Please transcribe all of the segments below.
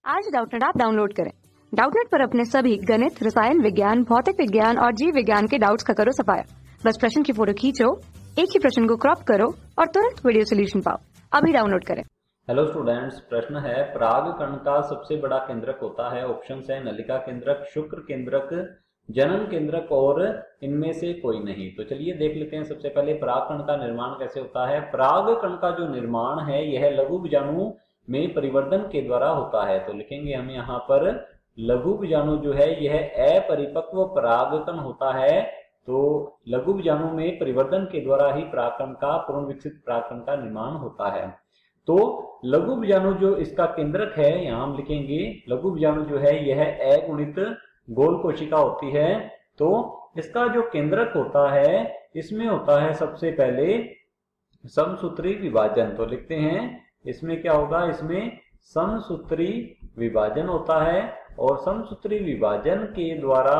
आज Doubtnut app download करें। Doubtnut पर अपने सभी गणित, रसायन विज्ञान, भौतिक विज्ञान और जीव विज्ञान के डाउट्स का करो सफाया। बस प्रश्न की फोटो खींचो, एक ही प्रश्न को क्रॉप करो और तुरंत वीडियो सोल्यूशन पाओ। अभी डाउनलोड करें। हेलो स्टूडेंट्स, प्रश्न है पराग कण का सबसे बड़ा केंद्रक होता है। ऑप्शन है नलिका केंद्रक, शुक्र केंद्रक, जनन केंद्रक और इनमें से कोई नहीं। तो चलिए देख लेते हैं। सबसे पहले पराग कण का निर्माण कैसे होता है। पराग कण का जो निर्माण है यह लघु बीजाणु में परिवर्तन के द्वारा होता है। तो लिखेंगे हम यहाँ पर लघु बीजाणु जो है यह अपरिपक्व परागकण होता है। तो लघु बीजाणु में परिवर्तन के द्वारा ही परागकण का पूर्ण विकसित परागकण का निर्माण होता है। तो लघु बीजाणु जो इसका केंद्रक है, यहां हम लिखेंगे लघु बीजाणु जो है यह अगुणित गोल कोशिका होती है। तो इसका जो केंद्रक होता है इसमें होता है सबसे पहले समसूत्री विभाजन। तो लिखते हैं इसमें क्या होगा, इसमें समसूत्री विभाजन होता है और समसूत्री विभाजन के द्वारा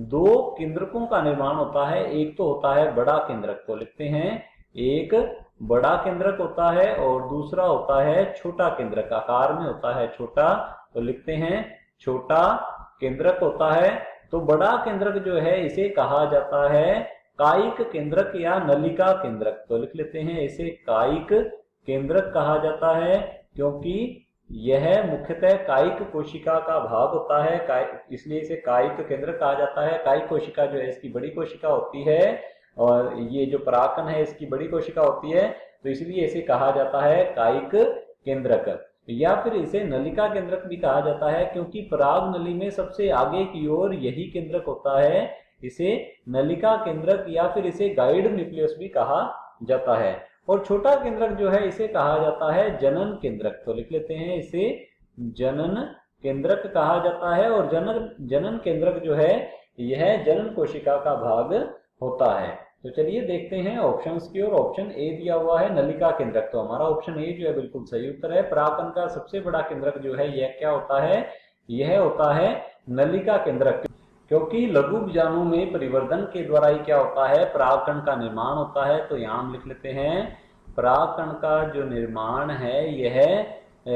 दो केंद्रकों का निर्माण होता है। एक तो होता है बड़ा केंद्रक, तो लिखते हैं एक बड़ा केंद्रक होता है और दूसरा होता है छोटा केंद्रक, आकार में होता है छोटा। तो लिखते हैं छोटा केंद्रक होता है। तो बड़ा केंद्रक जो है इसे कहा जाता है कायिक केंद्रक या नलिका केंद्रक। तो लिख लेते हैं इसे कायिक केंद्रक कहा जाता है, क्योंकि यह मुख्यतः कायिक कोशिका का भाग होता है, इसलिए इसे कायिक केंद्रक कहा जाता है। कायिक कोशिका जो है इसकी बड़ी कोशिका होती है और ये जो परागकण है इसकी बड़ी कोशिका होती है, तो इसलिए इसे कहा जाता है कायिक केंद्रक। या फिर इसे नलिका केंद्रक भी कहा जाता है, क्योंकि पराग नली में सबसे आगे की ओर यही केंद्रक होता है। इसे नलिका केंद्रक या फिर इसे गाइड न्यूक्लियस भी कहा जाता है। और छोटा केंद्रक जो है इसे कहा जाता है जनन केंद्रक। तो लिख लेते हैं इसे जनन केंद्रक कहा जाता है। और जनन केंद्रक जो है यह जनन कोशिका का भाग होता है। तो चलिए देखते हैं ऑप्शंस की ओर। ऑप्शन ए दिया हुआ है नलिका केंद्रक, तो हमारा ऑप्शन ए जो है बिल्कुल सही उत्तर है। परागकण का सबसे बड़ा केंद्रक जो है यह क्या होता है, यह होता है नलिका केंद्रक, क्योंकि लघु बीजाणु में परिवर्तन के द्वारा ही क्या होता है, परागकण का निर्माण होता है। तो यहाँ हम लिख लेते हैं परागकण का जो निर्माण है यह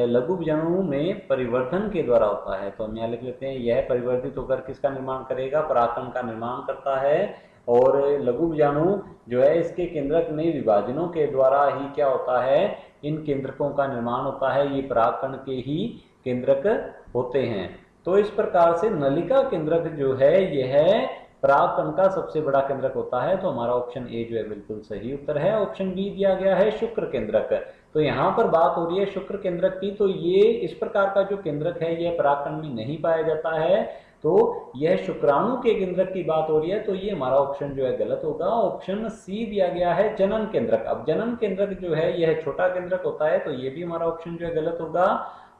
लघु बीजाणु में परिवर्तन के द्वारा होता है। तो हम यहाँ लिख लेते हैं यह परिवर्तित होकर किसका निर्माण करेगा, परागकण का निर्माण करता है। और लघु बीजाणु जो है इसके केंद्रक में विभाजनों के द्वारा ही क्या होता है, इन केंद्रकों का निर्माण होता है। ये परागकण के ही केंद्रक होते हैं। तो इस प्रकार से नलिका केंद्रक जो है यह परागकण का सबसे बड़ा केंद्रक होता है। तो हमारा ऑप्शन ए जो है बिल्कुल सही उत्तर है। ऑप्शन बी दिया गया है शुक्र केंद्रक। तो यहाँ पर बात हो रही है शुक्र केंद्रक की। तो ये इस प्रकार का जो केंद्रक है यह परागकण में नहीं पाया जाता है। तो यह शुक्राणु के केंद्रक की बात हो रही है। तो ये हमारा ऑप्शन जो है गलत होगा। ऑप्शन सी दिया गया है जनन केंद्रक। अब जनन केंद्रक जो है यह छोटा केंद्रक होता है, तो ये भी हमारा ऑप्शन जो है गलत होगा।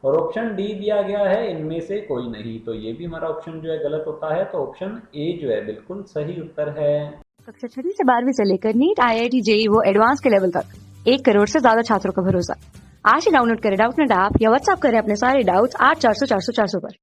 और ऑप्शन डी दिया गया है इनमें से कोई नहीं, तो ये भी हमारा ऑप्शन जो है गलत होता है। तो ऑप्शन ए जो है बिल्कुल सही उत्तर है। कक्षा 6 से 12वीं से लेकर नीट, IIT, JEE वो एडवांस के लेवल तक 1 करोड़ से ज्यादा छात्रों का भरोसा। आज ही डाउनलोड करें डाउटनेट ऐप या व्हाट्सएप करें अपने सारे डाउट्स 8400 400 400 पर।